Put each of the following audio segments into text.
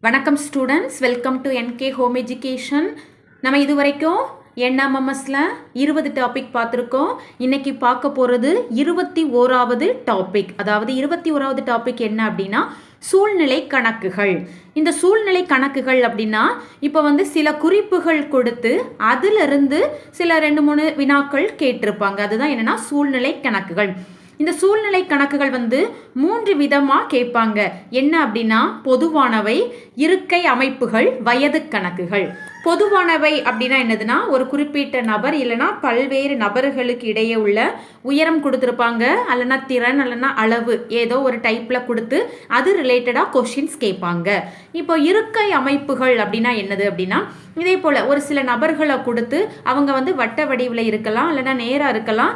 வணக்கம் students, welcome to என்கே home education. நம்ம இது வரைக்கும் என்எம்எம்எஸ்ல 20 டாபிக் பார்த்துருக்கோம். இன்னைக்கு பார்க்க போகிறது 21வது டாபிக். அதாவது 21வது டாபிக் என்ன அப்படின்னா சூழ்நிலை கணக்குகள். இந்த சூழ்நிலை கணக்குகள் அப்படின்னா இப்போ சில குறிப்புகள் கொடுத்து அதிலிருந்து சில 2-3 வினாக்கள் கேட்டிருப்பாங்க. அதுதான் என்னன்னா சூழ்நிலை கணக்குகள். இந்த சூழ்நிலை கணக்குகள் 3 விதமாக கேட்பாங்க. என்ன அப்படின்னா பொதுவானவை, இருக்கை அமைப்புகள், வயது கணக்குகள். பொதுவானவை அப்படின்னா என்னதுன்னா ஒரு குறிப்பிட்ட நபர் இல்லைனா பல்வேறு நபர்களுக்கு இடையே உள்ள உயரம் கொடுத்துருப்பாங்க, அல்லனா திறன் அல்லனா அளவு ஏதோ ஒரு டைப்பில் கொடுத்து அது ரிலேட்டடாக கொஷின்ஸ் கேட்பாங்க. இப்போ இருக்கை அமைப்புகள் அப்படின்னா என்னது அப்படின்னா இதே போல் ஒரு சில நபர்களை கொடுத்து அவங்க வட்ட வடிவில் இருக்கலாம் இல்லைனா நேராக இருக்கலாம்,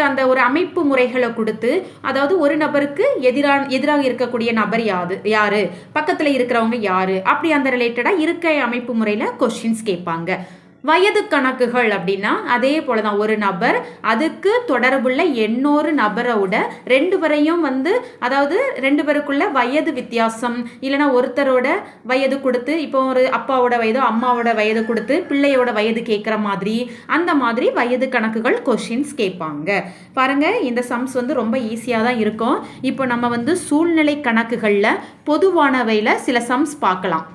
அந்த ஒரு அமைப்பு முறைகளை கொடுத்து அதாவது ஒரு நபருக்கு எதிராக இருக்கக்கூடிய நபர் யாரு, பக்கத்தில் இருக்கிறவங்க யாரு, அப்படி அந்த ரிலேட்டடாக இருக்கை அமைப்பு முறையில் கொஷின்ஸ் கேட்பாங்க. வயது கணக்குகள் அப்படின்னா அதே போல தான் ஒரு நபர் அதுக்கு தொடர்புள்ள இன்னொரு நபரோட 2 பேரையும் அதாவது 2 பேருக்குள்ள வயது வித்தியாசம் இல்லைனா ஒருத்தரோட வயது கொடுத்து இப்போ ஒரு அப்பாவோட வயது அம்மாவோட வயது கொடுத்து பிள்ளையோட வயது கேட்குற மாதிரி அந்த மாதிரி வயது கணக்குகள் கொஷின்ஸ் கேட்பாங்க. பாருங்க, இந்த சம்ஸ் ரொம்ப ஈஸியாக தான் இருக்கும். இப்போ நம்ம சூழ்நிலை கணக்குகளில் பொதுவானவையில் சில சம்ஸ் பார்க்கலாம்.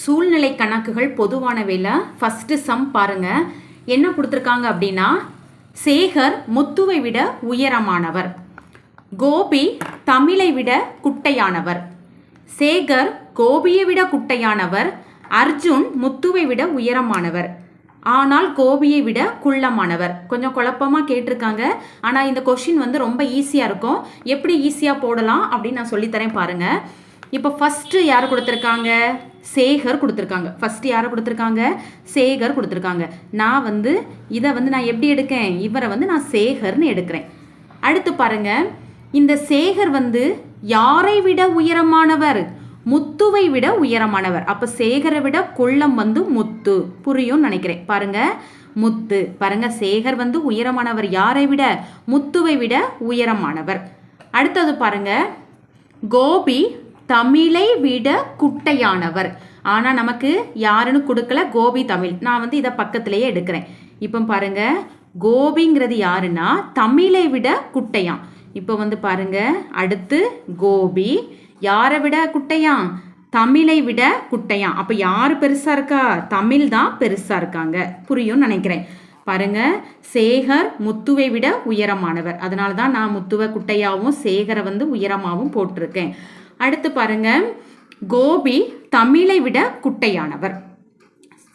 சூழ்நிலை கணக்குகள் பொதுவானவையில் ஃபஸ்ட்டு சம் பாருங்க. என்ன கொடுத்துருக்காங்க அப்படின்னா சேகர் முத்துவை விட உயரமானவர், கோபி தமிழை விட குட்டையானவர், சேகர் கோபியை விட குட்டையானவர், அர்ஜுன் முத்துவை விட உயரமானவர், ஆனால் கோபியை விட குள்ளமானவர். கொஞ்சம் குழப்பமாக கேட்டிருக்காங்க. ஆனால் இந்த கொஷின் ரொம்ப ஈஸியாக இருக்கும். எப்படி ஈஸியாக போடலாம் அப்படின்னு நான் சொல்லித்தரேன் பாருங்கள். இப்போ ஃபஸ்ட்டு யார் கொடுத்துருக்காங்க? சேகர் கொடுத்துருக்காங்க. ஃபஸ்ட்டு யாரை கொடுத்துருக்காங்க? சேகர் கொடுத்துருக்காங்க. நான் இதை நான் எப்படி எடுக்கேன்? இவரை நான் சேகர்னு எடுக்கிறேன். அடுத்து பாருங்க, இந்த சேகர் யாரை விட உயரமானவர்? முத்துவை விட உயரமானவர். அப்போ சேகரை விட குள்ளம் முத்து. புரியும் நினைக்கிறேன். பாருங்க, முத்து. பாருங்க, சேகர் உயரமானவர். யாரை விட? முத்துவை விட உயரமானவர். அடுத்தது பாருங்க, கோபி தமிழை விட குட்டையானவர். ஆனால் நமக்கு யாருன்னு கொடுக்கல, கோபி தமிழ். நான் இதை பக்கத்திலேயே எடுக்கிறேன். இப்போ பாருங்க, கோபிங்கிறது யாருன்னா தமிழை விட குட்டையான். இப்போ பாருங்க, அடுத்து கோபி யாரை விட குட்டையான்? தமிழை விட குட்டையான். அப்போ யார் பெருசாக இருக்கா? தமிழ் தான் பெருசாக இருக்காங்க. புரியும் நினைக்கிறேன். பாருங்க, சேகர் முத்துவை விட உயரமானவர். அதனால தான் நான் முத்துவை குட்டையாகவும் சேகரை உயரமாகவும் போட்டிருக்கேன். அடுத்து பாருங்க, கோபி தமிழை விட குட்டையானவர்.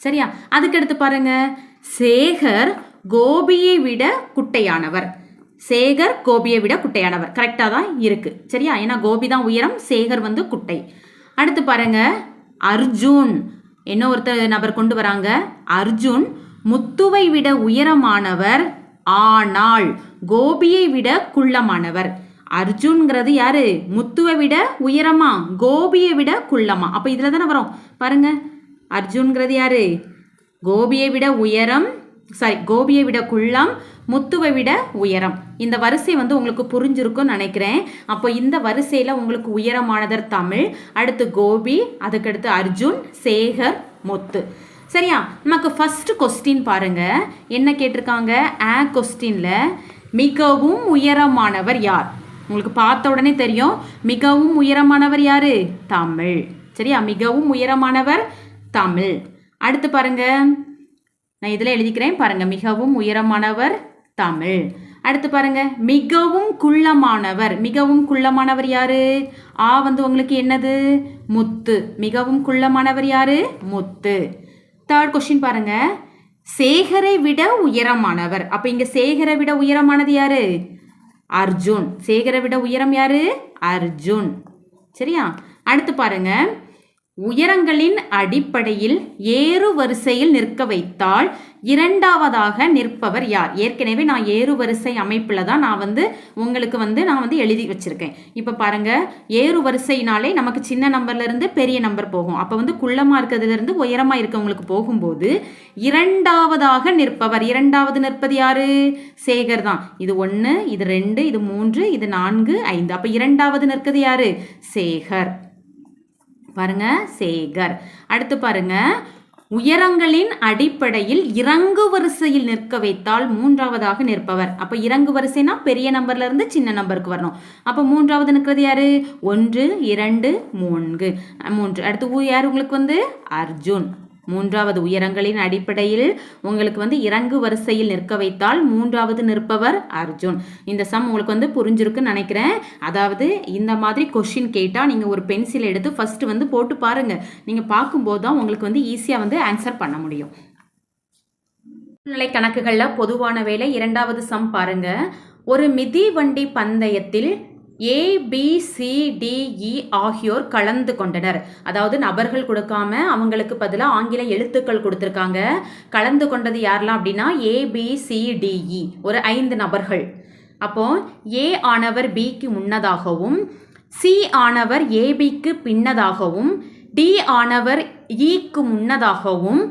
சரியா? அதுக்கடுத்து பாருங்க, சேகர் கோபியை விட குட்டையானவர். சேகர் கோபியை விட குட்டையானவர். கரெக்டாக தான் இருக்கு. சரியா? ஏன்னா கோபி தான் உயரம், சேகர் குட்டை. அடுத்து பாருங்க, அர்ஜுன் என்ன ஒருத்தர் நபர் கொண்டு வராங்க. அர்ஜுன் முத்துவை விட உயரமானவர், ஆனால் கோபியை விட குள்ளமானவர். அர்ஜுன்கிறது யாரு? முத்துவை விட உயரமா, கோபியை விட குள்ளமா. அப்போ இதில் தானே வரும். பாருங்க, அர்ஜுன்கிறது யாரு? கோபியை விட உயரம், கோபியை விட குள்ளம், முத்துவை விட உயரம். இந்த வரிசை உங்களுக்கு புரிஞ்சிருக்கும்னு நினைக்கிறேன். அப்போ இந்த வரிசையில் உங்களுக்கு உயரமானதர் தமிழ், அடுத்து கோபி, அதுக்கடுத்து அர்ஜுன், சேகர், முத்து. சரியா? நமக்கு ஃபர்ஸ்ட் கொஸ்டின் பாருங்க, என்ன கேட்டிருக்காங்க? கொஸ்டினில் மிகவும் உயரமானவர் யார்? உங்களுக்கு பார்த்த உடனே தெரியும், மிகவும் உயரமானவர் யாரு? தமிழ். சரியா? மிகவும் உயரமானவர் தமிழ். அடுத்து பாருங்க, நான் இதில் எழுதிக்கிறேன். பாருங்க, மிகவும் உயரமானவர் தமிழ். அடுத்து பாருங்க, மிகவும் குள்ளமானவர். மிகவும் குள்ளமானவர் யாரு? உங்களுக்கு என்னது? முத்து. மிகவும் குள்ளமானவர் யாரு? முத்து. தேர்ட் கொஸ்டின் பாருங்க, சேகரை விட உயரமானவர். அப்ப இங்க சேகரை விட உயரமானது யாரு? அர்ஜுன். சேகரை விட உயரம் யாரு? அர்ஜுன். சரியா? அடுத்து பாருங்க, உயரங்களின் அடிப்படையில் ஏறு வரிசையில் நிற்க வைத்தால் இரண்டாவதாக நிற்பவர் யார்? ஏற்கனவே நான் ஏறு வரிசை அமைப்பில் தான் நான் உங்களுக்கு நான் எழுதி வச்சிருக்கேன். இப்போ பாருங்க, ஏறு வரிசைனாலே நமக்கு சின்ன நம்பர்ல இருந்து பெரிய நம்பர் போகும். அப்போ குள்ளமா இருக்கிறதுல இருந்து உயரமா இருக்கவங்களுக்கு போகும்போது இரண்டாவதாக நிற்பவர், இரண்டாவது நிற்பது யாரு? சேகர் தான். இது 1, இது 2, இது 3, இது 4, 5. அப்போ இரண்டாவது நிற்கிறது யாரு? சேகர். பாருங்க சேகர். அடுத்து பாருங்க உயரங்களின் அடிப்படையில் இறங்கு வரிசையில் நிற்க வைத்தால் மூன்றாவதாக நிற்பவர். அப்போ இறங்கு வரிசைனா பெரிய நம்பர்ல இருந்து சின்ன நம்பருக்கு வரணும். அப்போ மூன்றாவது நிற்கிறது யாரு? 1 2 3. அடுத்து யார் உங்களுக்கு அர்ஜுன். மூன்றாவது உயரங்களின் அடிப்படையில் உங்களுக்கு இறங்கு வரிசையில் நிற்க வைத்தால் மூன்றாவது நிற்பவர் அர்ஜுன். இந்த சம் உங்களுக்கு புரிஞ்சிருக்குன்னு நினைக்கிறேன். அதாவது இந்த மாதிரி கொஸ்டின் கேட்டால் நீங்கள் ஒரு பென்சில் எடுத்து ஃபர்ஸ்ட் போட்டு பாருங்க. நீங்கள் பார்க்கும்போது தான் உங்களுக்கு ஈஸியாக ஆன்சர் பண்ண முடியும். நிலை கணக்குகளில் பொதுவான வேலை இரண்டாவது சம் பாருங்க. ஒரு மிதிவண்டி பந்தயத்தில் ABCDE ஆகியோர் கலந்து கொண்டனர். அதாவது நபர்கள் கொடுக்காம அவங்களுக்கு பதிலாக ஆங்கில எழுத்துக்கள் கொடுத்துருக்காங்க. கலந்து கொண்டது யாரெல்லாம் அப்படின்னா ABCDE ஒரு 5 நபர்கள். அப்போ A ஆனவர் Bக்கு முன்னதாகவும், C ஆனவர் ABக்கு பின்னதாகவும், D ஆனவர் Eக்கு முன்னதாகவும்,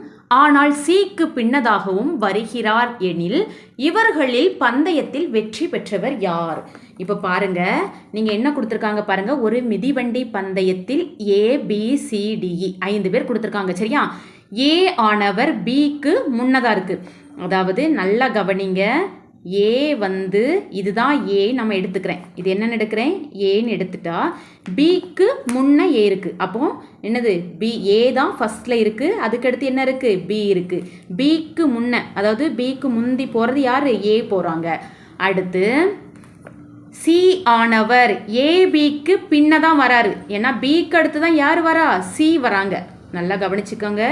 ஆனால் Cக்கு பின்னதாகவும் வருகிறார் எனில் இவர்களில் பந்தயத்தில் வெற்றி பெற்றவர் யார்? இப்போ பாருங்க, நீங்க என்ன கொடுத்துருக்காங்க பாருங்க. ஒரு மிதிவண்டி பந்தயத்தில் ABCDE 5 பேர் கொடுத்துருக்காங்க. சரியா? A ஆனவர் Bக்கு முன்னதா இருக்கு. அதாவது நல்லா கவனிங்க. A இதுதான் A நம்ம எடுத்துக்கிறேன். இது என்னன்னு எடுக்கிறேன்? ஏன்னு எடுத்துட்டா Bக்கு முன்ன A இருக்கு. அப்போ என்னது? B A தான் ஃபர்ஸ்ட்ல இருக்கு. அதுக்கடுத்து என்ன இருக்கு? B இருக்கு. Bக்கு முன்ன, அதாவது Bக்கு முந்தி போறது யாரு? A போறாங்க. அடுத்து C ஆனவர் ABக்கு பின்னதான் வராரு. ஏன்னா Bக்கு அடுத்து தான் யார் வரா? C வராங்க. நல்லா கவனிச்சுக்கோங்க.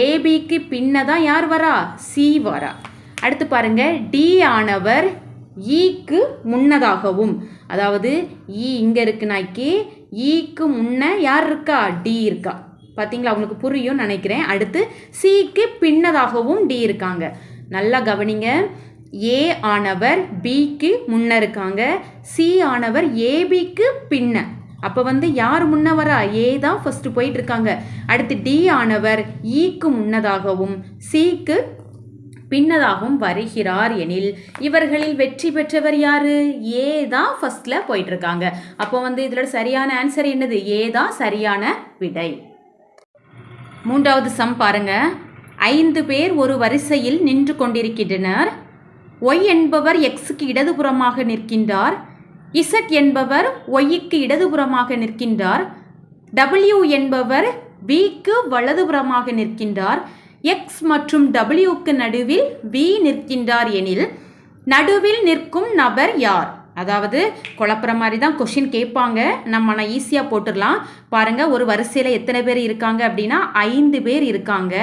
ABக்கு பின்னதான் யார் வரா? C வரா. அடுத்து பாருங்க, D ஆனவர் Eக்கு முன்னதாகவும், அதாவது E இங்க இருக்குனாக்கி Eக்கு முன்ன யார் இருக்கா? D இருக்கா. பார்த்தீங்களா? உங்களுக்கு புரியும் நினைக்கிறேன். அடுத்து Cக்கு பின்னதாகவும் D இருக்காங்க. நல்லா கவனிங்க. A ஆனவர் Bக்கு முன்ன இருக்காங்க. C ஆனவர் ABக்கு பின்ன. அப்போ யார் முன்ன வரா? A தான் ஃபர்ஸ்ட் போயிட்டு இருக்காங்க. அடுத்து D ஆனவர் Eக்கு முன்னதாகவும் Cக்கு பின்னதாகவும் வருகிறார் எனில் இவர்களில் வெற்றி பெற்றவர் யாரு? A தான் ஃபர்ஸ்ட்ல போயிட்டு இருக்காங்க. அப்போ இதோட சரியான ஆன்சர் என்னது? A தான் சரியான விடை. மூன்றாவது சம் பாருங்க. 5 பேர் ஒரு வரிசையில் நின்று கொண்டிருக்கின்றனர். Y என்பவர் Xக்கு இடதுபுறமாக நிற்கின்றார். Z என்பவர் Yக்கு இடதுபுறமாக நிற்கின்றார். W என்பவர் Bக்கு வலதுபுறமாக நிற்கின்றார். X மற்றும் Wக்கு நடுவில் V நிற்கின்றார் எனில் நடுவில் நிற்கும் நபர் யார்? அதாவது குழப்பற மாதிரி தான் கொஷின் கேட்பாங்க. நான் ஈஸியாக போட்டுடலாம். பாருங்க, ஒரு வரிசையில் எத்தனை பேர் இருக்காங்க அப்படின்னா 5 பேர் இருக்காங்க.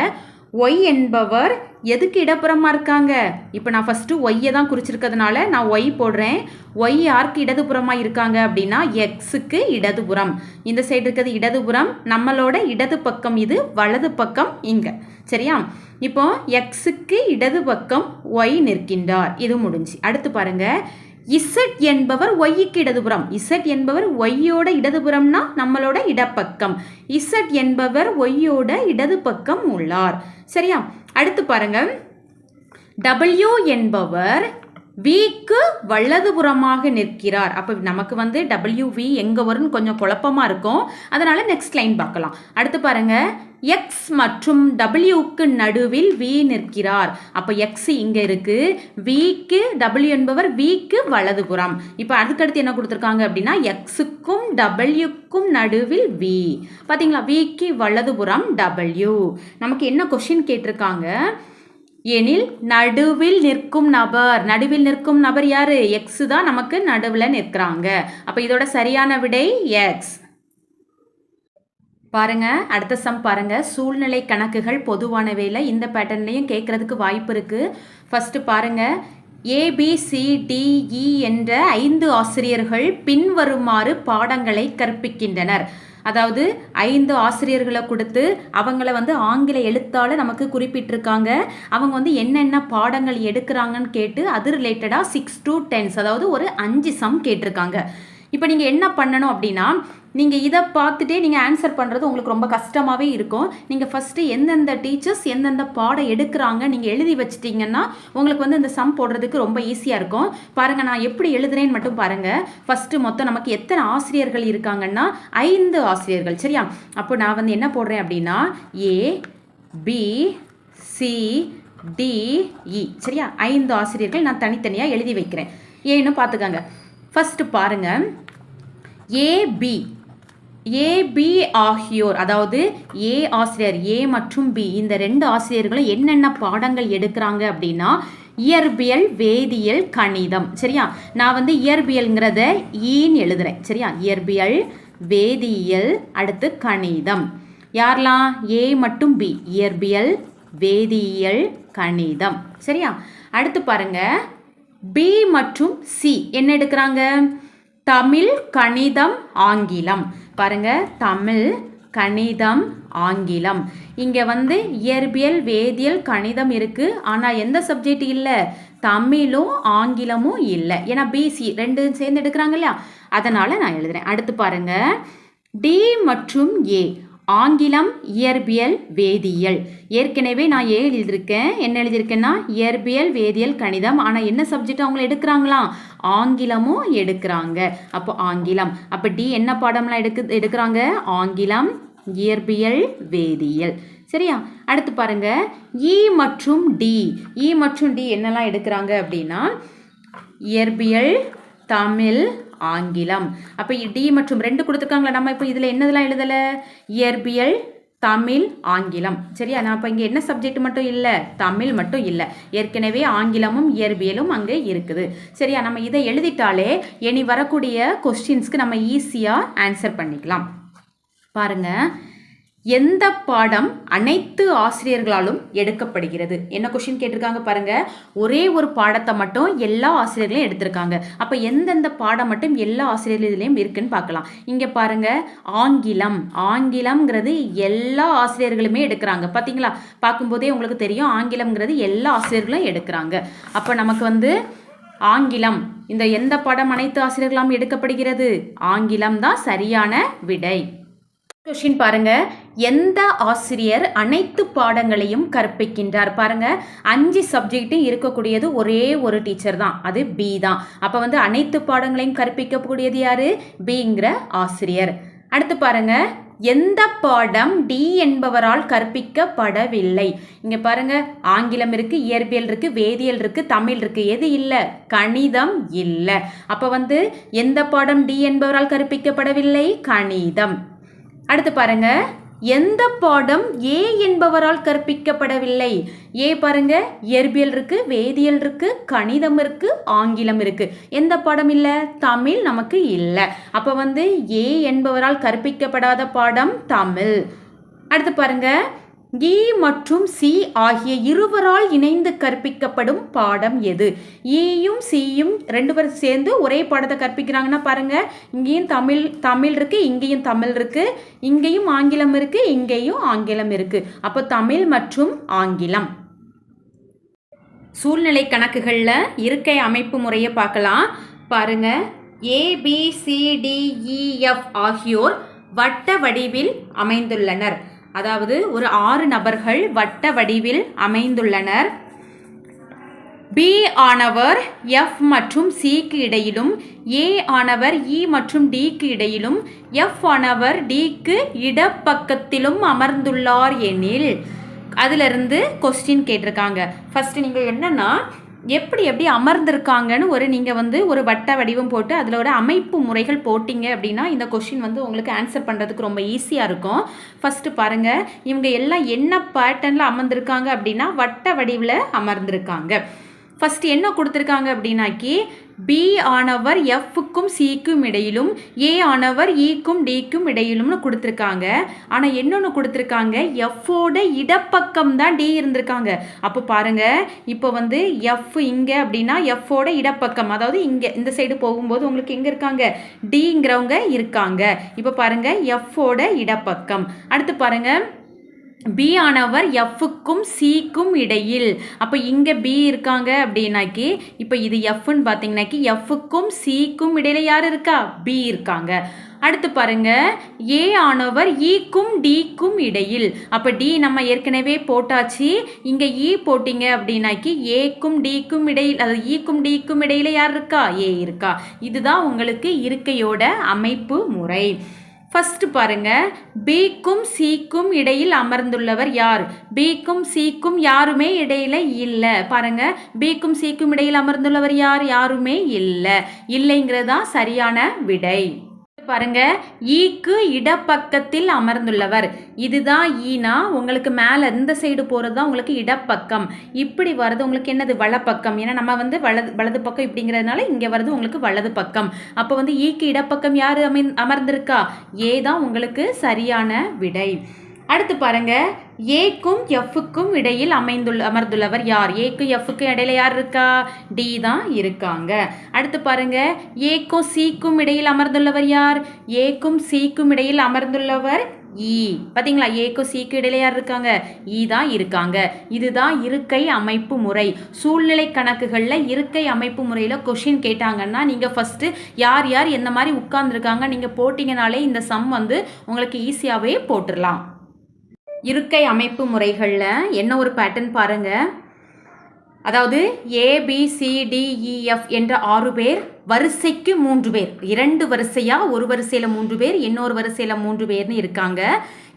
Y என்பவர் எதுக்கு இடப்புறமாக இருக்காங்க? இப்போ நான் ஃபஸ்ட்டு ஒய்யை தான் குறிச்சிருக்கிறதுனால நான் Y போடுறேன். Y யாருக்கு இடதுபுறமாக இருக்காங்க அப்படின்னா Xக்கு இடதுபுறம். இந்த சைடு இருக்கிறது இடதுபுறம். நம்மளோட இடது பக்கம் இது, வலது பக்கம் இங்கே. சரியா? இப்போ Xக்கு இடது பக்கம் Y நிற்கின்றார். இது முடிஞ்சு. அடுத்து பாருங்க, Z என்பவர் Yக்கு இடதுபுறம். Z என்பவர் Yயோட இடதுபுறம்னா நம்மளோட இடப்பக்கம். Z என்பவர் Yயோட இடது பக்கம் உள்ளார். சரியா? அடுத்து பாருங்க, W என்பவர் Vக்கு வலதுபுறமாக நிற்கிறார். அப்போ நமக்கு WV எங்கே வரும்னு கொஞ்சம் குழப்பமாக இருக்கும். அதனால நெக்ஸ்ட் லைன் பார்க்கலாம். அடுத்து பாருங்க, X மற்றும் Wக்கு நடுவில் V நிற்கிறார். அப்போ X இங்கே இருக்கு. Vக்கு W என்பவர் Vக்கு வலதுபுறம். இப்போ அதுக்கடுத்து என்ன கொடுத்துருக்காங்க அப்படின்னா Xக்கும் Wக்கும் நடுவில் V. பார்த்தீங்களா? Vக்கு வலதுபுறம் W. நமக்கு என்ன கொஷின் கேட்டிருக்காங்க எனில் நடுவில் நிற்கும் நபர். நடுவில் நிற்கும் நபர் யாரு? X தான் நமக்கு நடுவில் நிற்கிறாங்க. அப்போ இதோட சரியான விடை X. பாருங்க, அடுத்த சம் பாருங்க. சூழ்நிலை கணக்குகள் பொதுவான வேலை. இந்த பேட்டர்ன்லையும் கேட்கறதுக்கு வாய்ப்பு இருக்கு. ஃபர்ஸ்ட் பாருங்க, ABCDE என்ற 5 ஆசிரியர்கள் பின்வருமாறு பாடங்களை கற்பிக்கின்றனர். அதாவது 5 ஆசிரியர்களை கொடுத்து அவங்கள ஆங்கில எழுத்தால நமக்கு குறிப்பிட்டிருக்காங்க. அவங்க என்னென்ன பாடங்கள் எடுக்கிறாங்கன்னு கேட்டு அது ரிலேட்டடாக 6 to 10 அதாவது ஒரு 5 சம் கேட்டிருக்காங்க. இப்போ நீங்கள் என்ன பண்ணணும் அப்படின்னா நீங்கள் இதை பார்த்துட்டே நீங்கள் ஆன்சர் பண்ணுறது உங்களுக்கு ரொம்ப கஷ்டமாகவே இருக்கும். நீங்கள் ஃபஸ்ட்டு எந்தெந்த டீச்சர்ஸ் எந்தெந்த பாடம் எடுக்கிறாங்க நீங்கள் எழுதி வச்சிட்டிங்கன்னா உங்களுக்கு வந்து இந்த சம் போடுறதுக்கு ரொம்ப ஈஸியாக இருக்கும். பாருங்கள், நான் எப்படி எழுதுறேன்னு மட்டும் பாருங்கள். ஃபஸ்ட்டு மொத்தம் நமக்கு எத்தனை ஆசிரியர்கள் இருக்காங்கன்னா 5 ஆசிரியர்கள். சரியா? அப்போ நான் வந்து என்ன போடுறேன் அப்படின்னா ABCDE. சரியா? 5 ஆசிரியர்கள் நான் தனித்தனியாக எழுதி வைக்கிறேன். ஏன்னு பார்த்துக்கங்க. ஃபஸ்ட்டு பாருங்கள், ஏபி ஆகியோர், அதாவது ஏ ஆசிரியர், ஏ மற்றும் பி இந்த 2 ஆசிரியர்களும் என்னென்ன பாடங்கள் எடுக்கிறாங்க அப்படின்னா இயற்பியல், வேதியியல், கணிதம். சரியா? நான் வந்து இயற்பியல்ங்கிறத ஈன்னு எழுதுறேன். சரியா? இயற்பியல், வேதியியல், அடுத்து கணிதம். யாரெல்லாம்? ஏ மற்றும் பி, இயற்பியல், வேதியியல், கணிதம். சரியா? அடுத்து பாருங்க, பி மற்றும் சி என்ன எடுக்கிறாங்க? தமிழ், கணிதம், ஆங்கிலம். பாருங்க, தமிழ், கணிதம், ஆங்கிலம். இங்கே வந்து இயற்பியல், வேதியியல், கணிதம் இருக்குது. ஆனால் எந்த சப்ஜெக்ட் இல்லை? தமிழும் ஆங்கிலமும் இல்லை. ஏன்னா பிசி 2 சேர்ந்து எடுக்கிறாங்க இல்லையா? அதனால் நான் எழுதுகிறேன். அடுத்து பாருங்க, டி மற்றும் ஏ ஆங்கிலம், இயற்பியல், வேதியியல். ஏற்கனவே நான் எழுதியிருக்கேன். என்ன எழுதியிருக்கேன்னா இயற்பியல், வேதியியல், கணிதம். ஆனால் என்ன சப்ஜெக்ட் அவங்க எடுக்கிறாங்களாம்? ஆங்கிலமும் எடுக்கிறாங்க. அப்போ ஆங்கிலம். அப்போ டி என்ன பாடம்லாம் எடுக்கிறாங்க? ஆங்கிலம், இயற்பியல், வேதியியல். சரியா? அடுத்து பாருங்க, இ மற்றும் டி. இ மற்றும் டி என்னெல்லாம் எடுக்கிறாங்க அப்படின்னா இயற்பியல், தமிழ், ஆங்கிலம். அப்போ டி மற்றும் 2 கொடுத்துருக்காங்களா? நம்ம இப்போ இதில் என்னதெல்லாம் எழுதலை? இயற்பியல், தமிழ், ஆங்கிலம். சரியா? நான் இப்போ இங்கே என்ன சப்ஜெக்ட் மட்டும் இல்லை? தமிழ் மட்டும் இல்லை. ஏற்கனவே ஆங்கிலமும் இயற்பியலும் அங்கே இருக்குது. சரியா? நம்ம இதை எழுதிட்டாலே இனி வரக்கூடிய கொஸ்டின்ஸ்க்கு நம்ம ஈஸியாக ஆன்சர் பண்ணிக்கலாம். பாருங்க, எந்த பாடம் அனைத்து ஆசிரியர்களாலும் எடுக்கப்படுகிறது? என்ன கொஸ்டின் கேட்டிருக்காங்க பாருங்க. ஒரே ஒரு பாடத்தை மட்டும் எல்லா ஆசிரியர்களையும் எடுத்திருக்காங்க. அப்போ எந்தெந்த பாடம் மட்டும் எல்லா ஆசிரியர்களையும் இருக்குன்னு பார்க்கலாம். இங்கே பாருங்க, ஆங்கிலம். ஆங்கிலம்ங்கிறது எல்லா ஆசிரியர்களுமே எடுக்கிறாங்க. பார்த்தீங்களா? பார்க்கும்போதே உங்களுக்கு தெரியும் ஆங்கிலம்ங்கிறது எல்லா ஆசிரியர்களும் எடுக்கிறாங்க. அப்போ நமக்கு வந்து ஆங்கிலம், இந்த எந்த பாடம் அனைத்து ஆசிரியர்களாலும் எடுக்கப்படுகிறது? ஆங்கிலம் தான் சரியான விடை. கொஸ்டின் பாருங்க, எந்த ஆசிரியர் அனைத்து பாடங்களையும் கற்பிக்கின்றார்? பாருங்க, 5 சப்ஜெக்டும் இருக்கக்கூடியது ஒரே ஒரு டீச்சர் தான், அது பி தான். அப்போ வந்து அனைத்து பாடங்களையும் கற்பிக்கக்கூடியது யாரு? பிங்கிற ஆசிரியர். அடுத்து பாருங்க, எந்த பாடம் டி என்பவரால் கற்பிக்கப்படவில்லை? இங்க பாருங்க, ஆங்கிலம் இருக்கு, இயற்பியல் இருக்கு, வேதியியல் இருக்கு, தமிழ் இருக்கு. எது இல்லை? கணிதம் இல்லை. அப்போ வந்து எந்த பாடம் டி என்பவரால் கற்பிக்கப்படவில்லை? கணிதம். அடுத்து பாருங்க, எந்த பாடம் ஏ என்பவரால் கற்பிக்கப்படவில்லை? ஏ பாருங்க, இயற்பியல் இருக்கு, வேதியியல் இருக்கு, கணிதம் இருக்கு, ஆங்கிலம் இருக்கு. எந்த பாடம் இல்லை? தமிழ் நமக்கு இல்லை. அப்போ வந்து ஏ என்பவரால் கற்பிக்கப்படாத பாடம் தமிழ். அடுத்து பாருங்க, இ மற்றும் சி ஆகிய இருவரால் இணைந்து கற்பிக்கப்படும் பாடம் எது? ஈயும் சியும் 2 பேரும் சேர்ந்து ஒரே பாடத்தை கற்பிக்கிறாங்கன்னா பாருங்க, இங்கேயும் தமிழ் இருக்கு, இங்கேயும் தமிழ் இருக்கு, இங்கேயும் ஆங்கிலம் இருக்கு, இங்கேயும் ஆங்கிலம் இருக்கு. அப்போ தமிழ் மற்றும் ஆங்கிலம். சூழ்நிலை கணக்குகளில் இருக்கை அமைப்பு முறையை பார்க்கலாம். பாருங்க, ABCDEF ஆகியோர் வட்ட வடிவில் அமைந்துள்ளனர். அதாவது ஒரு 6 நபர்கள் வட்ட வடிவில் அமைந்துள்ளனர். பி ஆனவர் எஃப் மற்றும் சிக்கு இடையிலும், ஏ ஆனவர் இ மற்றும் டிக்கு இடையிலும், எஃப் ஆனவர் டிக்கு இடப்பக்கத்திலும் அமர்ந்துள்ளார் எனில், அதிலிருந்து கொஸ்டின் கேட்டிருக்காங்க. ஃபர்ஸ்ட் நீங்கள் என்னன்னா எப்படி அமர்ந்திருக்காங்கன்னு நீங்கள் வந்து ஒரு வட்ட வடிவம் போட்டு அதில் ஒரு அமைப்பு முறைகள் போட்டிங்க அப்படின்னா இந்த கொஸ்டின் வந்து உங்களுக்கு ஆன்சர் பண்ணுறதுக்கு ரொம்ப ஈஸியாக இருக்கும். ஃபஸ்ட்டு பாருங்கள், இவங்க எல்லாம் என்ன பேட்டர்னில் அமர்ந்திருக்காங்க அப்படின்னா வட்ட வடிவில் அமர்ந்திருக்காங்க. ஃபஸ்ட்டு என்ன கொடுத்துருக்காங்க அப்படின்னாக்கி பி ஆனவர் எஃப்க்கும் சிக்கும் இடையிலும், ஏ ஆனவர் இக்கும் டிக்கும் இடையிலும்னு கொடுத்துருக்காங்க. ஆனால் என்னொன்று கொடுத்துருக்காங்க, எஃப்போட இடப்பக்கம் தான் டி இருந்திருக்காங்க. அப்போ பாருங்கள், இப்போ வந்து எஃப் இங்கே அப்படின்னா எஃப்போட இடப்பக்கம், அதாவது இங்கே இந்த சைடு போகும்போது உங்களுக்கு எங்கே இருக்காங்க? டிங்கிறவங்க இருக்காங்க. இப்போ பாருங்கள், எஃப்போட இடப்பக்கம். அடுத்து பாருங்கள், பி ஆனவர் எஃப்க்கும் சிக்கும் இடையில். அப்போ இங்கே பி இருக்காங்க அப்படின்னாக்கி இப்போ இது எஃப்னு பார்த்தீங்கன்னாக்கி எஃப்க்கும் சிக்கும் இடையில யார் இருக்கா? பி இருக்காங்க. அடுத்து பாருங்க, ஏ ஆனவர் ஈக்கும் டிக்கும் இடையில். அப்போ டி நம்ம ஏற்கனவே போட்டாச்சு. இங்கே ஈ போட்டிங்க அப்படின்னாக்கி ஏக்கும் டிக்கும் இடையில், அதாவது ஈக்கும் டிக்கும் இடையில யார் இருக்கா? ஏ இருக்கா. இதுதான் உங்களுக்கு இருக்கையோட அமைப்பு முறை. ஃபர்ஸ்ட் பாருங்க, பிக்கும் சிக்கும் இடையில் அமர்ந்துள்ளவர் யார்? பிக்கும் சிக்கும் யாருமே இடையில இல்லை. பாருங்க, பிக்கும் சிக்கும் இடையில் அமர்ந்துள்ளவர் யார்? யாருமே இல்லை. இல்லைங்கிறதா சரியான விடை. பாருங்க, ஈக்கு இடப்பக்கத்தில் அமர்ந்துள்ளவர். இதுதான் ஈனா, உங்களுக்கு மேலே இந்த சைடு போகிறது தான் உங்களுக்கு இடப்பக்கம். இப்படி வருது உங்களுக்கு என்னது? வலப்பக்கம். ஏன்னா நம்ம வந்து வலது பக்கம் இப்படிங்கிறதுனால இங்கே வருது உங்களுக்கு வலது பக்கம். அப்போ வந்து ஈக்கு இடப்பக்கம் யார் அமர்ந்திருக்கா? ஏ தான் உங்களுக்கு சரியான விடை. அடுத்து பாருங்க, ஏக்கும் எஃப்க்கும் இடையில் அமர்ந்துள்ளவர் யார்? ஏக்கும் எஃப்க்கும் இடையில யார் இருக்கா? டி தான் இருக்காங்க. அடுத்து பாருங்க, ஏக்கும் சிக்கும் இடையில் அமர்ந்துள்ளவர் யார்? ஏக்கும் சிக்கும் இடையில் அமர்ந்துள்ளவர் ஈ. பார்த்தீங்களா, ஏக்கும் சிக்கும் இடையில யார் இருக்காங்க? ஈ தான் இருக்காங்க. இதுதான் இருக்கை அமைப்பு முறை. சூழ்நிலை கணக்குகளில் இருக்கை அமைப்பு முறையில் கொஷின் கேட்டாங்கன்னா நீங்கள் ஃபஸ்ட்டு யார் யார் எந்த மாதிரி உட்கார்ந்துருக்காங்க நீங்கள் போட்டிங்கனாலே இந்த சம் வந்து உங்களுக்கு ஈஸியாகவே போட்டுடலாம். இருக்கை அமைப்பு முறைகளில் என்ன ஒரு பேட்டர்ன் பாருங்கள். அதாவது ABCDEF என்ற 6 பேர், வரிசைக்கு 3 பேர், 2 வரிசையாக ஒரு வரிசையில் 3 பேர், இன்னொரு வரிசையில் 3 பேர்னு இருக்காங்க,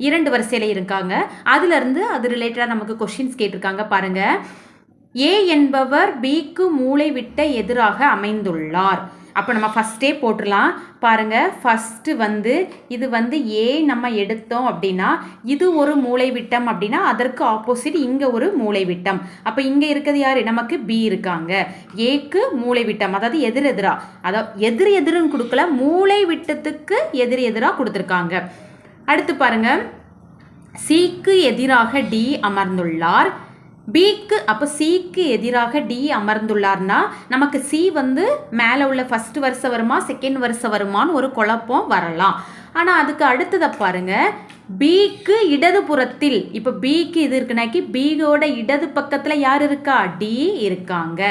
2 வரிசையில் இருக்காங்க. அதுலேருந்து அது ரிலேட்டடாக நமக்கு கொஷின்ஸ் கேட்டிருக்காங்க. பாருங்கள், ஏ என்பவர் பிக்கு மூளை விட்ட எதிராக அமைந்துள்ளார். அப்போ நம்ம ஃபஸ்ட்டே போட்டுடலாம். பாருங்கள், ஃபஸ்ட்டு வந்து இது வந்து ஏ நம்ம எடுத்தோம் அப்படின்னா இது ஒரு மூளை விட்டம் அப்படின்னா அதற்கு ஆப்போசிட் இங்கே ஒரு மூளை விட்டம். அப்போ இங்கே இருக்கிறது யார்? நமக்கு பி இருக்காங்க. ஏக்கு மூளை விட்டம், அதாவது எதிரெதிரா, அதாவது எதிருன்னு கொடுக்கல, மூளை விட்டத்துக்கு எதிராக கொடுத்துருக்காங்க. அடுத்து பாருங்கள், சிக்கு எதிராக டி அமர்ந்துள்ளார். பிக்கு, அப்போ சிக்கு எதிராக டி அமர்ந்துள்ளார்னா நமக்கு சி வந்து மேலே உள்ள ஃபர்ஸ்ட் வரிசை வருமா செகண்ட் வரிசை வருமானு ஒரு குழப்பம் வரலாம். ஆனால் அதுக்கு அடுத்ததை பாருங்க, பிக்கு இடதுபுறத்தில், இப்போ பிக்கு இது இருக்குனாக்கி பியோட இடது பக்கத்தில் யார் இருக்கா? டி இருக்காங்க.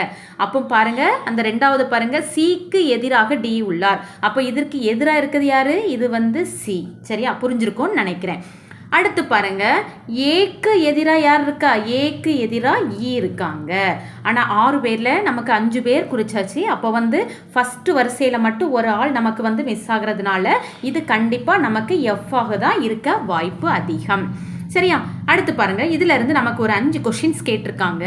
அப்போ பாருங்க, அந்த ரெண்டாவது பாருங்க, சிக்கு எதிராக டி உள்ளார். அப்போ இதற்கு எதிராக இருக்கிறது யாரு? இது வந்து சி. சரியா, புரிஞ்சிருக்கும்னு நினைக்கிறேன். அடுத்து பாருங்க, ஏக்கு எதிராக யார் இருக்கா? ஏக்கு எதிராக ஈ இருக்காங்க. ஆனால் 6 பேரில் நமக்கு 5 பேர் குறிச்சாச்சு. அப்போ வந்து ஃபஸ்ட்டு வரிசையில் மட்டும் ஒரு ஆள் நமக்கு வந்து மிஸ் ஆகிறதுனால இது கண்டிப்பாக நமக்கு எஃப்பாக தான் இருக்க வாய்ப்பு அதிகம். சரியா, அடுத்து பாருங்க, இதுல இருந்து நமக்கு ஒரு 5 கொஷின்ஸ் கேட்டிருக்காங்க.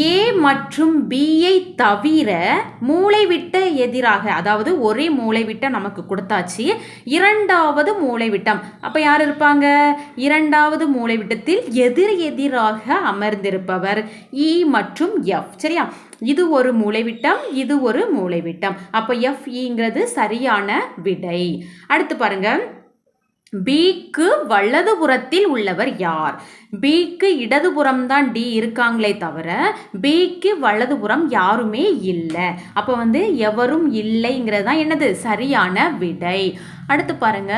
ஏ மற்றும் பியை தவிர மூளைவிட்ட எதிராக, அதாவது ஒரே மூளைவிட்டம் நமக்கு கொடுத்தாச்சு, இரண்டாவது மூளைவிட்டம். அப்போ யார் இருப்பாங்க? இரண்டாவது மூளைவிட்டத்தில் எதிராக அமர்ந்திருப்பவர் இ மற்றும் எஃப். சரியா, இது ஒரு மூளைவிட்டம், இது ஒரு மூளைவிட்டம். அப்போ எஃப் இங்கிறது சரியான விடை. அடுத்து பாருங்க, பிக்கு வலதுபுறத்தில் உள்ளவர் யார்? பிக்கு இடதுபுறம் தான் டி இருக்காங்களே தவிர பிக்கு வலதுபுறம் யாருமே இல்லை. அப்போ வந்து எவரும் இல்லைங்கிறது தான் என்னது சரியான விடை. அடுத்து பாருங்க,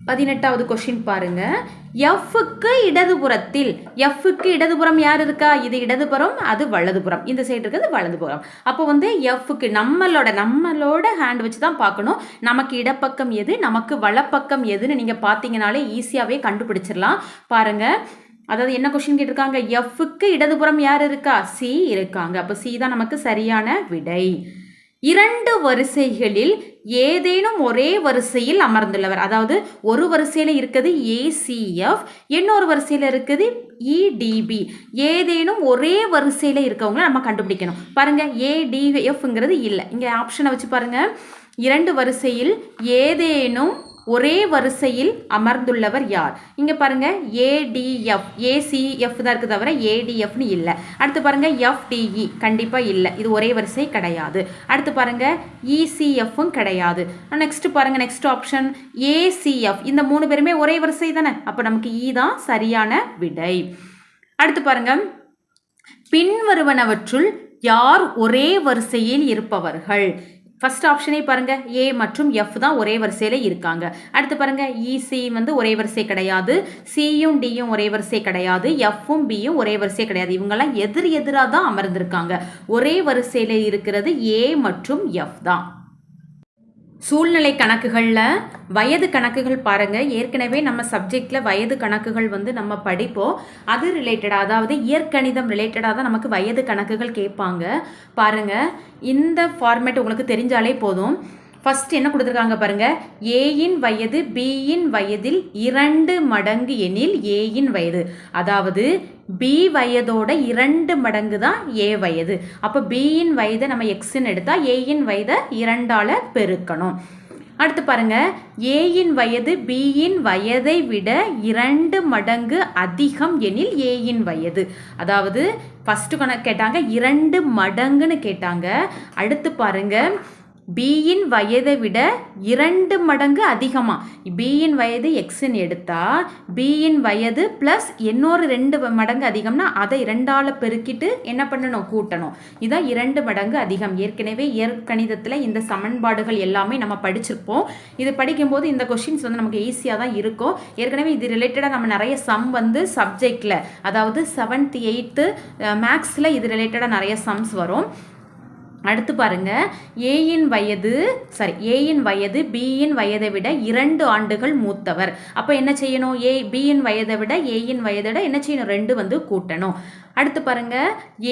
18வது கொஸ்டின் பாருங்க, எஃப்க்கு இடதுபுறத்தில், எஃப்க்கு இடதுபுறம் யார் இருக்கா? இது இடதுபுறம், அது வலதுபுறம், இந்த சைடு இருக்கிறது வலதுபுறம். அப்போ வந்து எஃப்க்கு நம்மளோட ஹேண்ட் வச்சு தான் பார்க்கணும், நமக்கு இடப்பக்கம் எது நமக்கு வலப்பக்கம் எதுன்னு நீங்கள் பார்த்தீங்கனாலே ஈஸியாகவே கண்டுபிடிச்சிடலாம். பாருங்க, அதாவது என்ன கொஸ்டின் கேட்டிருக்காங்க? எஃப்க்கு இடதுபுறம் யார் இருக்கா? சி இருக்காங்க. அப்போ சி தான் நமக்கு சரியான விடை. 2 வரிசைகளில் ஏதேனும் ஒரே வரிசையில் அமர்ந்துள்ளவர், அதாவது ஒரு வரிசையில் இருக்குது ஏசிஎஃப், இன்னொரு வரிசையில் இருக்குது இடிபி. ஏதேனும் ஒரே வரிசையில் இருக்கவங்கள நம்ம கண்டுபிடிக்கணும். பாருங்க, ஏடிஎஃப்ங்கிறது இல்லை, இங்கே ஆப்ஷனை வச்சு பாருங்க. 2 வரிசையில் ஏதேனும் ஒரே வரிசையில் அமர்ந்துள்ளவர் யார்? இங்கே பாருங்க, ஏடிஎஃப், ஏசிஎஃப் தான் இருக்குது தவிர ஏடிஎஃப்னு இல்லை. அடுத்து பாருங்க, எஃப்டிஇ கண்டிப்பாக இல்லை, இது ஒரே வரிசை கிடையாது. அடுத்து பாருங்க, இசிஎஃப்பும் கிடையாது. நெக்ஸ்ட் பாருங்க, நெக்ஸ்ட் ஆப்ஷன் ஏசிஎஃப், இந்த 3 பேருமே ஒரே வரிசை தானே. அப்போ நமக்கு இ தான் சரியான விடை. அடுத்து பாருங்க, பின்வருவனவற்றுள் யார் ஒரே வரிசையில் இருப்பவர்கள்? ஃபர்ஸ்ட் ஆப்ஷனே பாருங்க ஏ மற்றும் எஃப் தான் ஒரே வரிசையில் இருக்காங்க. அடுத்து பாருங்க இசி வந்து ஒரே வரிசை கிடையாது, சியும் டியும் ஒரே வரிசை கிடையாது, எஃப்பும் பியும் ஒரே வரிசை கிடையாது. இவங்கெல்லாம் எதிராக தான் அமர்ந்திருக்காங்க. ஒரே வரிசையில் இருக்கிறது ஏ மற்றும் எஃப் தான். சூழ்நிலை கணக்குகளில் வயது கணக்குகள் பாருங்கள். ஏற்கனவே நம்ம சப்ஜெக்டில் வயது கணக்குகள் வந்து நம்ம படிப்போம். அது ரிலேட்டடாக, அதாவது இயற்கணிதம் ரிலேட்டடாக தான் நமக்கு வயது கணக்குகள் கேட்பாங்க. பாருங்கள், இந்த ஃபார்மேட் உங்களுக்கு தெரிஞ்சாலே போதும். ஃபர்ஸ்ட் என்ன கொடுத்துருக்காங்க பாருங்க, ஏயின் வயது பியின் வயதில் 2 மடங்கு எனில் ஏயின் வயது, அதாவது பி வயதோட 2 மடங்கு தான் ஏ வயது. அப்போ பியின் வயதை நம்ம எக்ஸ்ன்னு எடுத்தால் ஏயின் வயதை 2ஆல் பெருக்கணும். அடுத்து பாருங்க, ஏயின் வயது பியின் வயதை விட 2 மடங்கு அதிகம் எனில் ஏயின் வயது, அதாவது ஃபர்ஸ்ட் கணக்கு கேட்டாங்க 2 மடங்குன்னு கேட்டாங்க. அடுத்து பாருங்க, பியின் வயதை விட 2 மடங்கு அதிகமா, பியின் வயது எக்ஸ்ன்னு எடுத்தா பியின் வயது பிளஸ் இன்னொரு 2 மடங்கு அதிகம்னா அதை 2ஆல் பெருக்கிட்டு என்ன பண்ணணும், கூட்டணும். இதான் 2 மடங்கு அதிகம். ஏற்கனவே இயற்கணிதத்தில் இந்த சமன்பாடுகள் எல்லாமே நம்ம படிச்சிருப்போம். இது படிக்கும்போது இந்த கொஷின்ஸ் வந்து நமக்கு ஈஸியாக தான் இருக்கும். ஏற்கனவே இது ரிலேட்டடாக நம்ம நிறைய சம் வந்து சப்ஜெக்டில், அதாவது 7th 8th மேக்ஸில் இது ரிலேட்டடாக நிறைய சம்ஸ் வரும். அடுத்து பாருங்க, ஏயின் வயது பியின் வயதை விட 2 ஆண்டுகள் மூத்தவர். அப்போ என்ன செய்யணும், பியின் வயதை விட ஏயின் வயதை விட என்ன செய்யணும், 2 வந்து கூட்டணும். அடுத்து பாருங்க,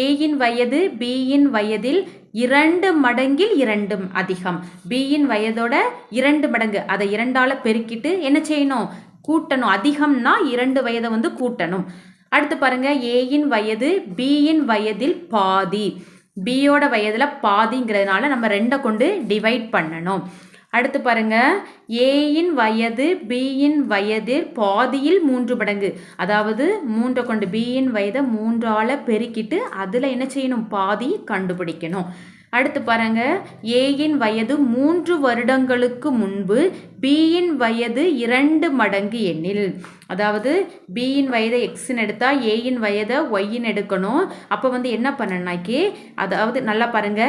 ஏயின் வயது பியின் வயதில் 2 மடங்கில் 2 அதிகம், பியின் வயதோட 2 மடங்கு, அதை 2ஆல் பெருக்கிட்டு என்ன செய்யணும், கூட்டணும். அதிகம்னா 2 வயதை வந்து கூட்டணும். அடுத்து பாருங்க, ஏயின் வயது பியின் வயதில் பாதி, பியோட வயதில் பாதிங்கிறதுனால நம்ம 2 கொண்டு டிவைட் பண்ணணும். அடுத்து பாருங்க, ஏயின் வயது பியின் வயதில் பாதியில் 3 மடங்கு, அதாவது 3 கொண்டு பியின் வயதை 3ஆல் பெருக்கிட்டு அதில் என்ன செய்யணும், பாதி கண்டுபிடிக்கணும். அடுத்து பாருங்க, ஏயின் வயது 3 வருடங்களுக்கு முன்பு பியின் வயது 2 மடங்கு எண்ணில், அதாவது பியின் வயதை எக்ஸ்ன்னு எடுத்தால் ஏயின் வயதை ஒய்ன்னு எடுக்கணும். அப்போ வந்து என்ன பண்ணனாக்கி, அதாவது நல்லா பாருங்க,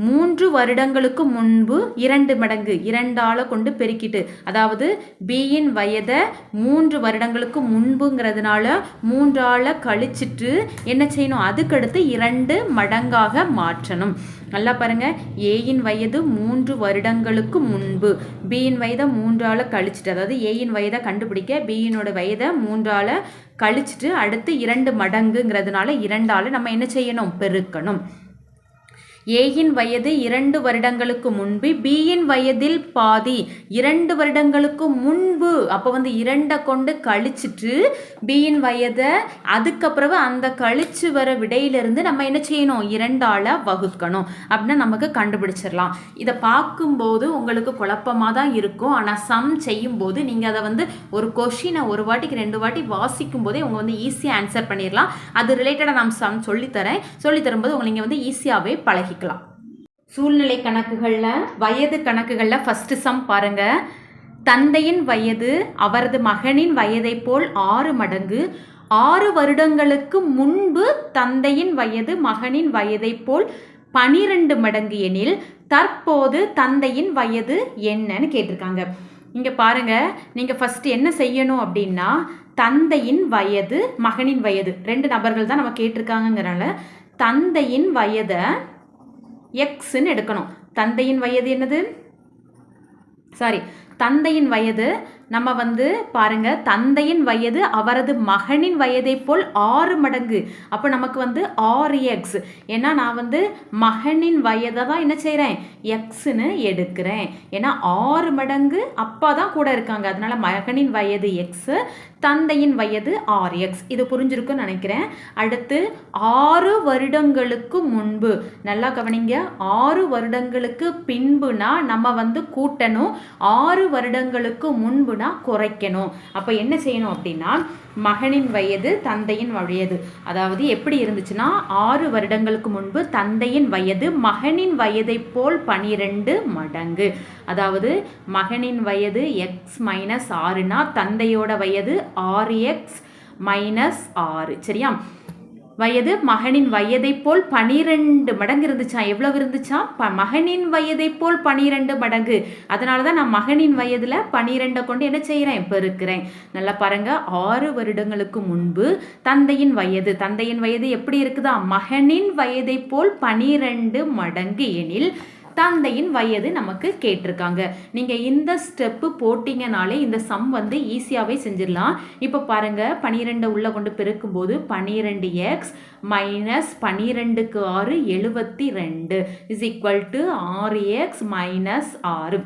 3 வருடங்களுக்கு முன்பு 2 மடங்கு 2ஆல் கொண்டு பெருக்கிட்டு, அதாவது பியின் வயதை 3 வருடங்களுக்கு முன்புங்கிறதுனால 3ஆல் கழிச்சிட்டு என்ன செய்யணும், அதுக்கடுத்து 2 மடங்காக மாற்றணும். நல்லா பாருங்க, ஏயின் வயது 3 வருடங்களுக்கு முன்பு, பியின் வயதை 3ஆல் கழிச்சிட்டு, அதாவது ஏயின் வயதை கண்டுபிடிக்க பியினோட வயதை 3ஆல் கழிச்சிட்டு அடுத்து 2 மடங்குங்கிறதுனால 2ஆல் நம்ம என்ன செய்யணும், பெருக்கணும். ஏயின் வயது 2 வருடங்களுக்கு முன்பு பியின் வயதில் பாதி 2 வருடங்களுக்கு முன்பு, அப்போ வந்து 2 கொண்டு கழிச்சிட்டு பியின் வயதை அதுக்கப்புறம் அந்த கழிச்சு வர விடையிலிருந்து நம்ம என்ன செய்யணும், 2ஆல் வகுக்கணும். அப்படின்னா நமக்கு கண்டுபிடிச்சிடலாம். இதை பார்க்கும்போது உங்களுக்கு குழப்பமாக தான் இருக்கும். ஆனால் சம் செய்யும்போது நீங்கள் அதை வந்து ஒரு கொஷினை ஒரு வாட்டிக்கு 2 வாட்டி வாசிக்கும் போதே உங்க வந்து ஈஸியாக ஆன்சர் பண்ணிடலாம். அது ரிலேட்டடாக நான் சம் சொல்லித்தரும்போது நீங்கள் வந்து ஈஸியாகவே பழகிக்கலாம். சூழ்நிலை கணக்குகளில் வயது கணக்குகளில் ஃபர்ஸ்ட் சம் பாருங்க. தந்தையின் வயது அவரது மகனின் வயதை போல் 6 மடங்கு, 6 வருடங்களுக்கு முன்பு தந்தையின் வயது மகனின் வயதை போல் 12 மடங்கு எனில் தற்போது தந்தையின் வயது என்னன்னு கேட்டிருக்காங்க. இங்கே பாருங்க, நீங்கள் ஃபர்ஸ்ட் என்ன செய்யணும் அப்படின்னா, தந்தையின் வயது மகனின் வயது 2 நபர்கள் தான் நம்ம கேட்டிருக்காங்கிறனால தந்தையின் வயதை எக்ஸ்ன்னு எடுக்கணும். தந்தையின் வயது என்னது, தந்தையின் வயது நம்ம வந்து பாருங்க, தந்தையின் வயது அவரது மகனின் வயதை போல் 6 மடங்கு, அப்போ நமக்கு வந்து 6x, ஏன்னா நான் வந்து மகனின் வயதை தான் என்ன செய்கிறேன், எக்ஸ்ன்னு எடுக்கிறேன். ஏன்னா 6 மடங்கு அப்பா தான் கூட இருக்காங்க, அதனால மகனின் வயது எக்ஸ், தந்தையின் வயது 6x. இது புரிஞ்சிருக்குன்னு நினைக்கிறேன். அடுத்து 6 வருடங்களுக்கு முன்பு, நல்லா கவனிங்க, 6 வருடங்களுக்கு பின்புனா நம்ம வந்து கூட்டணும், 6 வருடங்களுக்கு முன்புனா குறைக்கணும். அப்போ என்ன செய்யணும் அப்படின்னா, மகனின் வயது தந்தையின் வயது, அதாவது எப்படி இருந்துச்சுன்னா 6 வருடங்களுக்கு முன்பு தந்தையின் வயது மகனின் வயதை போல் 12 மடங்கு, அதாவது மகனின் வயது x மைனஸ் 6னா தந்தையோட வயது 6x மைனஸ் 6. சரியா? வயது மகனின் வயதை போல் 12 மடங்கு இருந்துச்சா? எவ்வளவு இருந்துச்சா? மகனின் வயதை போல் 12 மடங்கு. அதனால தான் நான் மகனின் வயதுல 12 கொண்டு என்ன செய்கிறேன்? இப்போ இருக்கிறேன். நல்லா பாருங்க, 6 வருடங்களுக்கு முன்பு தந்தையின் வயது எப்படி இருக்குதா? மகனின் வயதை போல் 12 மடங்கு எனில் தந்தையின் வயது நமக்கு கேட்டிருக்காங்க. நீங்கள் இந்த ஸ்டெப்பு போட்டிங்கனாலே இந்த சம் வந்து ஈஸியாகவே செஞ்சிடலாம். இப்போ பாருங்கள், 12 உள்ளே கொண்டு பெருக்கும்போது 12x மைனஸ் 12க்கு 6 72 is equal to 6x minus 6.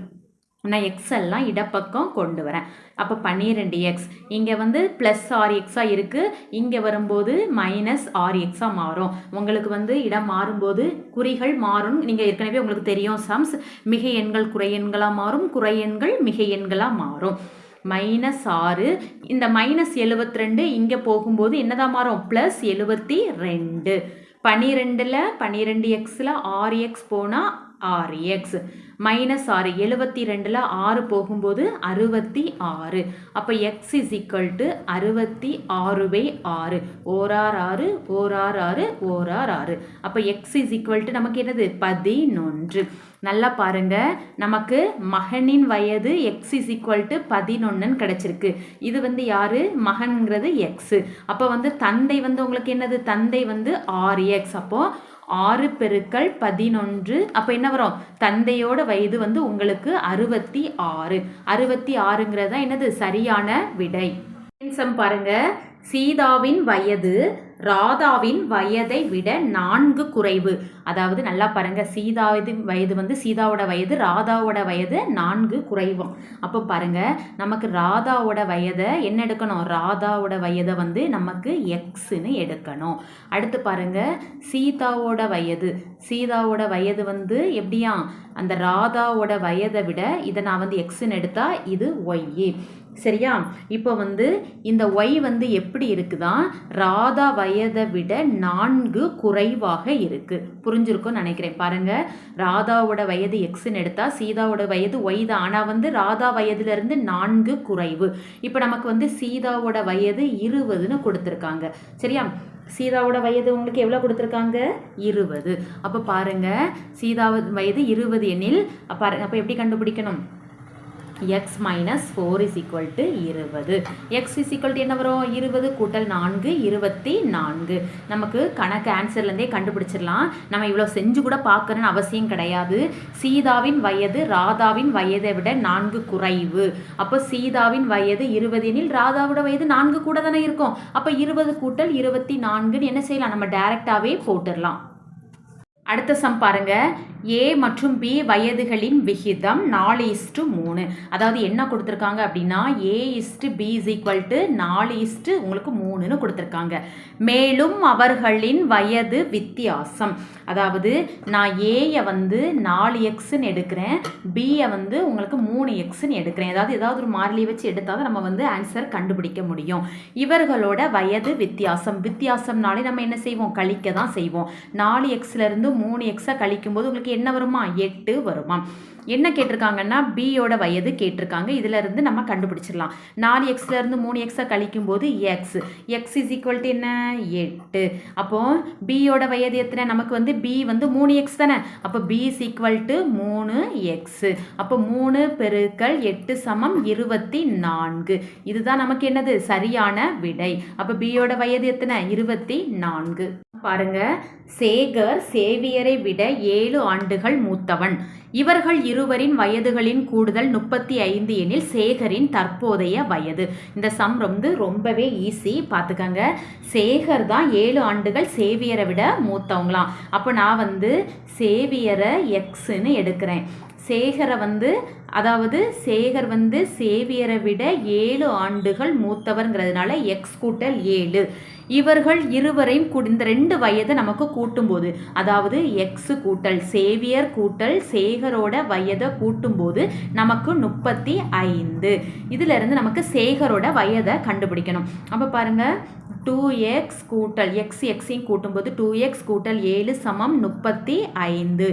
நான் எக்ஸ் எல்லாம் இடப்பக்கம் கொண்டு வரேன். அப்போ 12x இங்கே வந்து ப்ளஸ் 6xாக இருக்குது, இங்கே வரும்போது மைனஸ் 6xாக மாறும். உங்களுக்கு வந்து இடம் மாறும்போது குறிகள் மாறும். நீங்கள் ஏற்கனவே உங்களுக்கு தெரியும், சம்ஸ் மிகை எண்கள் குறை எண்களாக மாறும், குறை எண்கள் மிகை எண்களாக மாறும். மைனஸ் 6 இந்த மைனஸ் 72 இங்கே போகும்போது என்னதான் மாறும்? ப்ளஸ் 72. 12ல் 12xல் 6x போனால் 6x மைனஸ் 6 72ல் 6 போகும்போது 66. அப்போ x இஸ் ஈக்குவல் டு 66/6. ஓரார் 6 ஓரார் 6 ஓரார் 6. அப்போ x இஸ் ஈக்குவல் டு நமக்கு என்னது? 11. நல்லா பாருங்க, நமக்கு மகனின் வயது x இஸ் ஈக்குவல் டு 11 கிடைச்சிருக்கு. இது வந்து யாரு? மகன்கிறது x. அப்போ வந்து தந்தை வந்து உங்களுக்கு என்னது? தந்தை வந்து 6x. அப்போ 6 பெருக்கல் 11 அப்போ என்ன வரும்? தந்தையோட வயது வந்து உங்களுக்கு 66. 66ங்கிறது தான் என்னது? சரியான விடை. பாருங்க, சீதாவின் வயது ராதாவின் வயதை விட 4 குறைவு. அதாவது நல்லா பாருங்க, சீதாவின் வயது வந்து சீதாவோட வயது ராதாவோட வயது 4 குறைவும். அப்போ பாருங்க, நமக்கு ராதாவோட வயதை என்ன எடுக்கணும்? ராதாவோட வயதை வந்து நமக்கு எக்ஸ்ன்னு எடுக்கணும். அடுத்து பாருங்க, சீதாவோட வயது வந்து எப்படியா? அந்த ராதாவோட வயதை விட இதை நான் வந்து எக்ஸ்ன்னு எடுத்தா இது ஒய். சரியா? இப்போ வந்து இந்த ஒய் வந்து எப்படி இருக்குதான்? ராதா வயதை விட 4 குறைவாக இருக்கு. புரிஞ்சிருக்கும்னு நினைக்கிறேன். பாருங்க, ராதாவோட வயது எக்ஸ்ன்னு எடுத்தா சீதாவோட வயது ஒய் தான். ஆனால் வந்து ராதா வயதுல இருந்து 4 குறைவு. இப்போ நமக்கு வந்து சீதாவோட வயது 20ன்னு கொடுத்துருக்காங்க. சரியா? சீதாவோட வயது உங்களுக்கு எவ்வளோ கொடுத்துருக்காங்க? 20. அப்போ பாருங்க, சீதாவோட வயது 20 எனில் பாருங்க, அப்போ எப்படி கண்டுபிடிக்கணும்? x minus 4 is equal to 20. x is equal to என்ன வரும்? 20 கூட்டல் 4 24. நமக்கு கணக்கு ஆன்சர்லேருந்தே கண்டுபிடிச்சிடலாம். நம்ம இவ்வளோ செஞ்சு கூட பார்க்கணுன்னு அவசியம் கிடையாது. சீதாவின் வயது ராதாவின் வயதை விட 4 குறைவு. அப்போ சீதாவின் வயது 20 எனில் ராதாவோட வயது 4 கூட தானே இருக்கும். அப்போ 20 கூட்டல் 24 என்ன செய்யலாம்? நம்ம டைரெக்டாகவே போட்டுடலாம். அடுத்த சம் பாருங்க, ஏ மற்றும் பி வயதுகளின் விகிதம் 4:3. அதாவது என்ன கொடுத்துருக்காங்க அப்படின்னா A/B இஸ் ஈக்குவல் டு 4 உங்களுக்கு 3ன்னு கொடுத்துருக்காங்க. மேலும் அவர்களின் வயது வித்தியாசம், அதாவது நான் ஏயை வந்து 4xன்னு எடுக்கிறேன், பியை வந்து உங்களுக்கு 3xன்னு எடுக்கிறேன். ஏதாவது ஒரு மாறிலியை வச்சு எடுத்தால் தான் நம்ம வந்து ஆன்சர் கண்டுபிடிக்க முடியும். இவர்களோட வயது வித்தியாசம்னாலே நம்ம என்ன செய்வோம்? கழிக்க தான் செய்வோம். 4xலேருந்து 3xை கழிக்கும் போது உங்களுக்கு என்ன வருமா? 8 வருமா? என்ன கேட்டிருக்காங்கன்னா பியோட வயது கேட்டிருக்காங்க. இதில் இருந்து நம்ம கண்டுபிடிச்சிடலாம். 4xலேருந்து 3xை கழிக்கும் போது x இஸ் ஈக்குவல் டு என்ன? 8. அப்போ பியோட வயது எத்தனை? நமக்கு வந்து பி வந்து 3x தானே. அப்போ b is equal to 3x. அப்போ 3 பெருக்கல் 8 சமம் 24. இதுதான் நமக்கு என்னது? சரியான விடை. அப்போ பியோட வயது எத்தனை? 24. பாருங்க, சேகர் சேவியரை விட 7 ஆண்டுகள் மூத்தவன். இவர்கள் இருவரின் வயதுகளின் கூடுதல் 35 எனில் சேகரின் தற்போதைய வயது. இந்த சம் ரொம்பவே ஈஸி. பார்த்துக்கங்க, சேகர் தான் 7 ஆண்டுகள் சேவியரை விட மூத்தவங்களாம். அப்போ நான் வந்து சேவியரை எக்ஸ்ன்னு எடுக்கிறேன். சேகரை வந்து அதாவது சேகர் வந்து சேவியரை விட 7 ஆண்டுகள் மூத்தவர்ங்கிறதுனால எக்ஸ் கூட்டல் 7. இவர்கள் இருவரையும் இந்த 2 வயதை நமக்கு கூட்டும்போது, அதாவது எக்ஸ் கூட்டல் சேவியர் கூட்டல் சேகரோட வயதை கூட்டும்போது நமக்கு 35. இதிலிருந்து நமக்கு சேகரோட வயதை கண்டுபிடிக்கணும். அப்போ பாருங்க, 2x கூட்டல் எக்ஸையும் கூட்டும்போது 2x கூட்டல் 7 சமம் 35.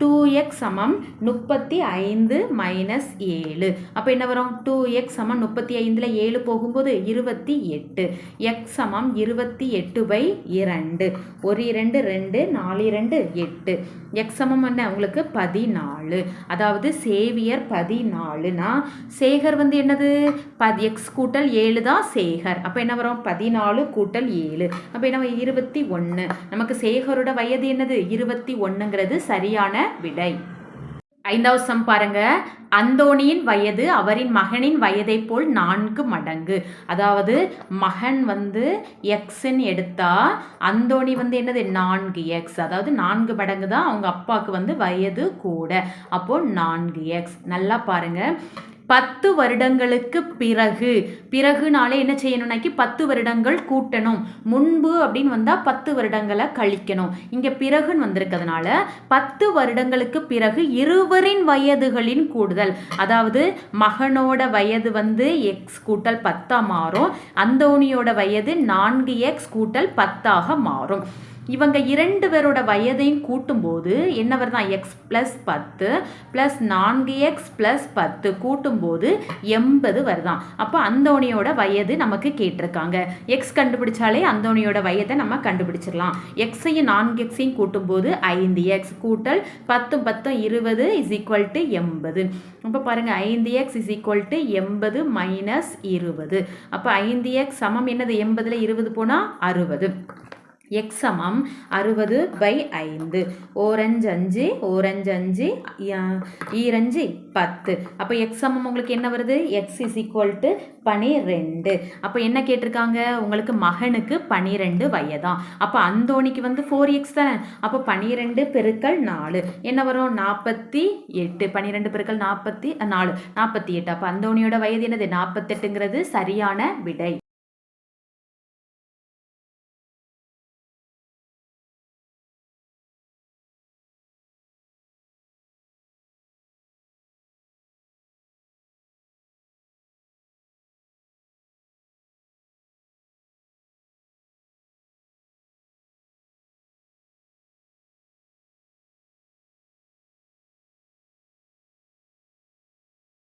2x சமம் 35 மைனஸ் 7. அப்போ என்ன வரும்? 2x சமம் 35ல் 7 போகும்போது 28. x சமம் 28/2. 1 2 2 4 2 8. x சமம் என்ன உங்களுக்கு? 14. அதாவது சேவியர் 14னா சேகர் வந்து என்னது? x கூட்டல் 7 தான் சேகர். அப்போ என்ன வரும்? 14 கூட்டல் 7. அப்போ என்ன? 21. நமக்கு சேகரோட வயது என்னது? 21ங்கிறது சரியான விடை. 5வது சம் பாருங்க. அந்தோணியின் வயது அவரின் மகனின் வயதை போல் 4 மடங்கு. அதாவது மகன் வந்து எக்ஸ்ன்னு எடுத்தா அந்தோணி வந்து என்னது? 4x. அதாவது 4 மடங்கு தான் அவங்க அப்பாவுக்கு வந்து வயது கூட. அப்போ 4x. நல்லா பாருங்க. 10 வருடங்களுக்கு பிறகுனாலே என்ன செய்யணும்னாக்கி 10 வருடங்கள் கூட்டணும். முன்பு அப்படின்னு வந்தால் 10 வருடங்களை கழிக்கணும். இங்கே பிறகுன்னு வந்திருக்கிறதுனால 10 வருடங்களுக்கு பிறகு இருவரின் வயதுகளின் கூடுதல். அதாவது மகனோட வயது வந்து x கூட்டல் 10 மாறும். அந்தோணியோட வயது 4x கூட்டல் 10 மாறும். இவங்க 2 பேரோட வயதையும் கூட்டும்போது என்ன வருதான்? x + 10 + 4x + 10 கூட்டும்போது 80 வருதான். அப்போ அந்தோணியோட வயது நமக்கு கேட்டிருக்காங்க. x கண்டுபிடிச்சாலே அந்தோணியோட வயதை நம்ம கண்டுபிடிச்சிடலாம். xையும் 4xையும் கூட்டும்போது 5x கூட்டல் 10 10 20 = 80. அப்போ பாருங்க 5x = 80 மைனஸ் 20. அப்போ 5x சமம் என்னது? 80ல் 20 போனால் 60. x சமம் 60/5. ஓரஞ்சு 5 ஓரஞ்சு 5 ஈரஞ்சு 10. அப்போ x சமம் உங்களுக்கு என்ன வருது? x = 12. அப்போ என்ன கேட்டிருக்காங்க? உங்களுக்கு மகனுக்கு 12 வயதான். அப்போ அந்தோணிக்கு வந்து 4x தானே. அப்போ 12 பெருக்கல் 4 என்ன வரும்? 48. 12 பெருக்கல் 44 48. அப்போ அந்தோணியோட வயது என்னது? 48ங்கிறது சரியான விடை.